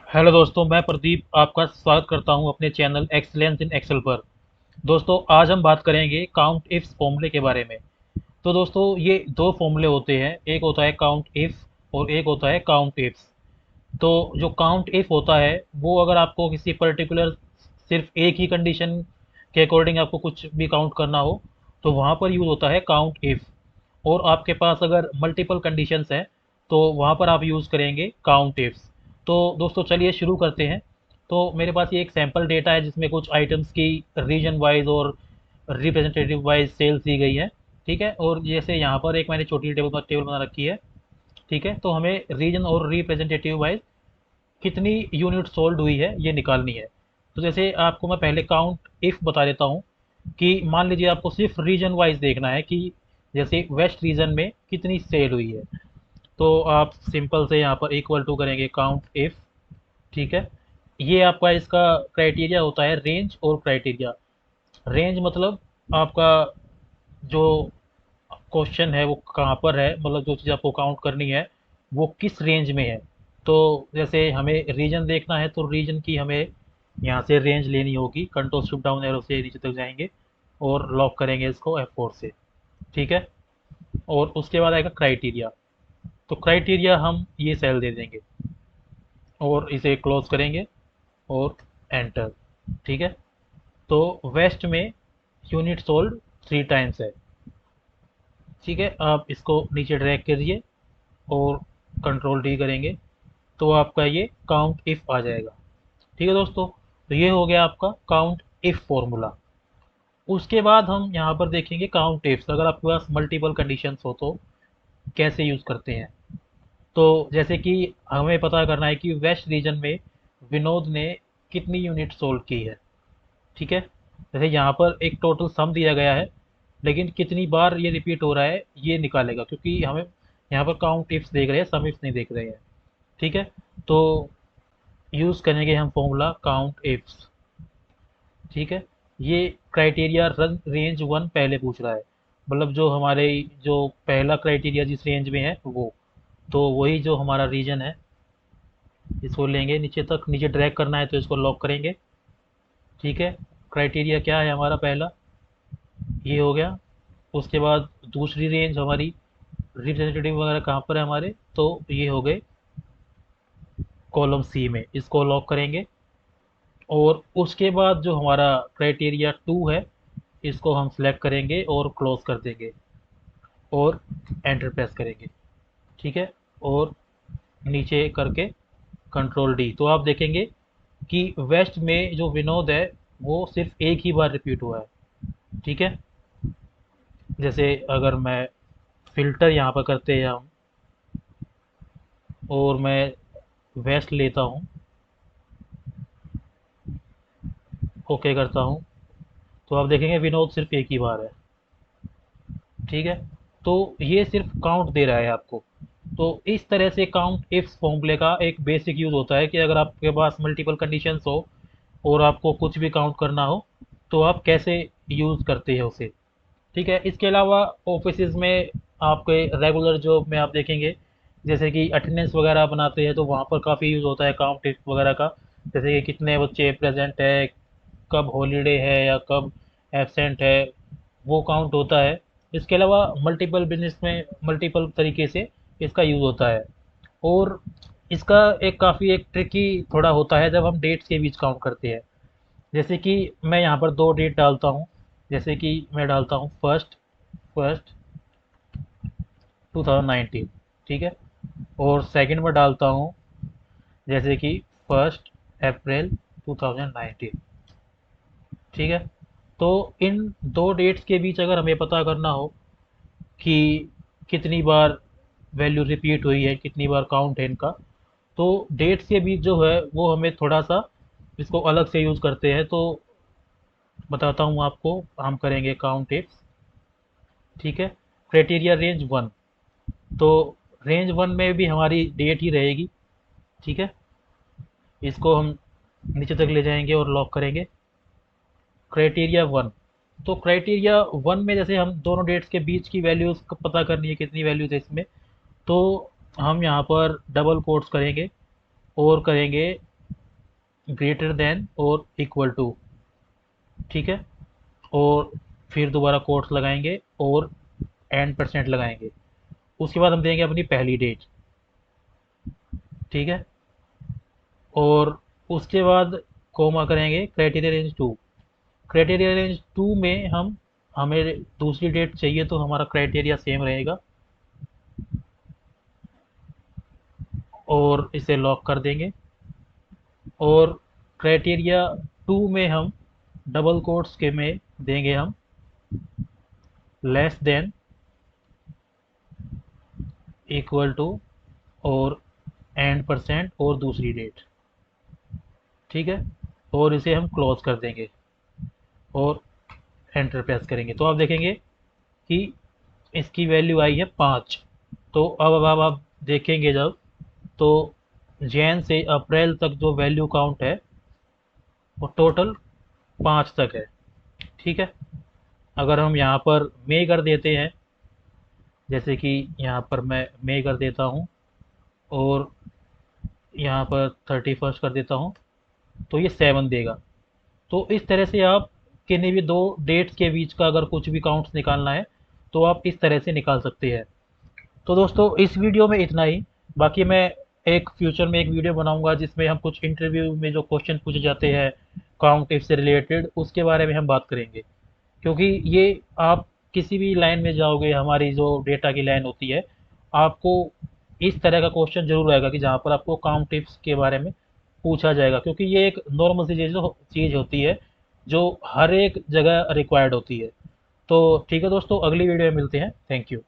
Hello दोस्तों, मैं प्रदीप आपका स्वागत करता हूं अपने चैनल एक्सीलेंस इन एक्सेल पर। दोस्तों, आज हम बात करेंगे काउंट इफ्स फॉर्मूले के बारे में। तो दोस्तों, ये दो फॉर्मूले होते हैं, एक होता है काउंट इफ और एक होता है काउंट इफ्स। तो जो काउंट इफ होता है वो अगर आपको किसी पर्टिकुलर सिर्फ एक ही कंडीशन के अकॉर्डिंग आपको कुछ भी काउंट करना हो तो वहाँ पर यूज़ होता है काउंट इफ। और आपके पास अगर मल्टीपल कंडीशंस हैं तो वहाँ पर आप यूज़ करेंगे काउंट इफ्स। तो दोस्तों, चलिए शुरू करते हैं। तो मेरे पास ये एक सैम्पल डेटा है जिसमें कुछ आइटम्स की रीजन वाइज और रिप्रेजेंटेटिव वाइज सेल्स दी गई है। ठीक है, और जैसे यहाँ पर एक मैंने छोटी टेबल बना रखी है। ठीक है, तो हमें रीजन और रिप्रेजेंटेटिव वाइज कितनी यूनिट सोल्ड हुई है ये निकालनी है। तो जैसे आपको मैं पहले काउंट इफ बता देता हूँ कि मान लीजिए आपको सिर्फ रीजन वाइज देखना है कि जैसे वेस्ट रीजन में कितनी सेल हुई है। तो आप सिंपल से यहाँ पर इक्वल टू करेंगे काउंट इफ। ठीक है, ये आपका इसका क्राइटेरिया होता है रेंज और क्राइटेरिया। रेंज मतलब आपका जो क्वेश्चन है वो कहाँ पर है, मतलब जो चीज़ आपको काउंट करनी है वो किस रेंज में है। तो जैसे हमें रीजन देखना है तो रीजन की हमें यहाँ से रेंज लेनी होगी, कंट्रोल शिफ्ट डाउन एरो से नीचे तक जाएंगे और लॉक करेंगे इसको F4 से। ठीक है, और उसके बाद आएगा क्राइटेरिया। तो क्राइटेरिया हम ये सेल दे देंगे और इसे क्लोज करेंगे और एंटर। ठीक है, तो वेस्ट में यूनिट सोल्ड 3 टाइम्स है। ठीक है, आप इसको नीचे ड्रैग करिए और कंट्रोल डी करेंगे तो आपका ये काउंट इफ आ जाएगा। ठीक है दोस्तों, तो ये हो गया आपका काउंट इफ फॉर्मूला। उसके बाद हम यहाँ पर देखेंगे काउंट इफ्स। अगर आपके पास मल्टीपल कंडीशंस हो तो कैसे यूज़ करते हैं। तो जैसे कि हमें पता करना है कि वेस्ट रीजन में विनोद ने कितनी यूनिट सोल्ड की है। ठीक है, जैसे यहाँ पर एक टोटल सम दिया गया है लेकिन कितनी बार ये रिपीट हो रहा है ये निकालेगा, क्योंकि हमें यहाँ पर काउंट इफ्स देख रहे हैं, सम इफ्स नहीं देख रहे हैं। ठीक है, तो यूज़ करेंगे हम फॉर्मूला काउंट इफ्स। ठीक है, ये क्राइटेरिया रन रेंज वन पहले पूछ रहा है, मतलब जो हमारे जो पहला क्राइटेरिया जिस रेंज में है वो, तो वही जो हमारा रीजन है इसको लेंगे नीचे तक, नीचे ड्रैग करना है तो इसको लॉक करेंगे। ठीक है, क्राइटेरिया क्या है हमारा पहला, ये हो गया। उसके बाद दूसरी रेंज हमारी रिप्रेजेंटेटिव वगैरह कहाँ पर है हमारे, तो ये हो गए कॉलम सी में, इसको लॉक करेंगे। और उसके बाद जो हमारा क्राइटेरिया टू है इसको हम सिलेक्ट करेंगे और क्लोज कर देंगे और एंटर प्रेस करेंगे। ठीक है, और नीचे करके कंट्रोल डी, तो आप देखेंगे कि वेस्ट में जो विनोद है वो सिर्फ एक ही बार रिपीट हुआ है। ठीक है, जैसे अगर मैं फ़िल्टर यहाँ पर करते हैं हम और मैं वेस्ट लेता हूँ, ओके करता हूँ, तो आप देखेंगे विनोद सिर्फ एक ही बार है। ठीक है, तो ये सिर्फ काउंट दे रहा है आपको। तो इस तरह से काउंट इफ फॉर्मूले का एक बेसिक यूज़ होता है कि अगर आपके पास मल्टीपल कंडीशंस हो और आपको कुछ भी काउंट करना हो तो आप कैसे यूज़ करते हैं उसे। ठीक है, इसके अलावा ऑफिसेज में आपके रेगुलर जॉब में आप देखेंगे जैसे कि अटेंडेंस वगैरह बनाते हैं तो वहाँ पर काफ़ी यूज़ होता है काउंट इफ वगैरह का। जैसे कि कितने बच्चे प्रेजेंट है, कब हॉलीडे है या कब एब्सेंट है, वो काउंट होता है। इसके अलावा मल्टीपल बिजनेस में मल्टीपल तरीके से इसका यूज़ होता है। और इसका एक काफ़ी एक ट्रिकी थोड़ा होता है जब हम डेट्स के बीच काउंट करते हैं। जैसे कि मैं यहाँ पर दो डेट डालता हूँ, जैसे कि मैं डालता हूँ फर्स्ट फर्स्ट 2019। ठीक है, और सेकंड में डालता हूँ जैसे कि 1 अप्रैल 2019। ठीक है, तो इन दो डेट्स के बीच अगर हमें पता करना हो कि कितनी बार वैल्यू रिपीट हुई है, कितनी बार काउंट है इनका, तो डेट्स के बीच जो है वो हमें थोड़ा सा इसको अलग से यूज़ करते हैं। तो बताता हूँ आपको, हम करेंगे काउंट इफ। ठीक है, क्राइटेरिया रेंज वन, तो रेंज वन में भी हमारी डेट ही रहेगी। ठीक है, इसको हम नीचे तक ले जाएंगे और लॉक करेंगे क्राइटेरिया वन। तो क्राइटेरिया वन में जैसे हम दोनों डेट्स के बीच की वैल्यूज़ पता करनी है कितनी वैल्यूज़ है इसमें, तो हम यहाँ पर डबल कोट्स करेंगे और करेंगे ग्रेटर देन और इक्वल टू, ठीक है। और फिर दोबारा कोट्स लगाएंगे और एंड परसेंट लगाएंगे। उसके बाद हम देंगे अपनी पहली डेट, ठीक है। और उसके बाद कोमा करेंगे criteria range two. Criteria range two में हमें दूसरी डेट चाहिए तो हमारा क्राइटेरिया सेम रहेगा और इसे लॉक कर देंगे। और क्राइटेरिया टू में हम डबल कोट्स के में देंगे हम लेस देन, इक्वल टू और एंड परसेंट और दूसरी डेट, ठीक है। और इसे हम क्लोज कर देंगे और एंटर प्रेस करेंगे तो आप देखेंगे कि इसकी वैल्यू आई है 5। तो अब आप देखेंगे जब, तो जैन से अप्रैल तक जो वैल्यू काउंट है वो टोटल 5 तक है, ठीक है। अगर हम यहाँ पर मई कर देते हैं, जैसे कि यहाँ पर मैं मई कर देता हूँ और यहाँ पर 31 कर देता हूँ, तो ये 7 देगा। तो इस तरह से आप किन्हीं भी दो डेट्स के बीच का अगर कुछ भी काउंट्स निकालना है तो आप इस तरह से निकाल सकते हैं। तो दोस्तों इस वीडियो में इतना ही। बाकी मैं एक फ्यूचर में एक वीडियो बनाऊंगा जिसमें हम कुछ इंटरव्यू में जो क्वेश्चन पूछे जाते हैं काउंट इफ से रिलेटेड उसके बारे में हम बात करेंगे। क्योंकि ये आप किसी भी लाइन में जाओगे, हमारी जो डेटा की लाइन होती है, आपको इस तरह का क्वेश्चन जरूर आएगा कि जहाँ पर आपको काउंट टिप्स के बारे में पूछा जाएगा, क्योंकि ये एक नॉर्मल सी चीज़ होती है जो हर एक जगह रिक्वायर्ड होती है। तो ठीक है दोस्तों, अगली वीडियो में मिलते हैं। Thank you.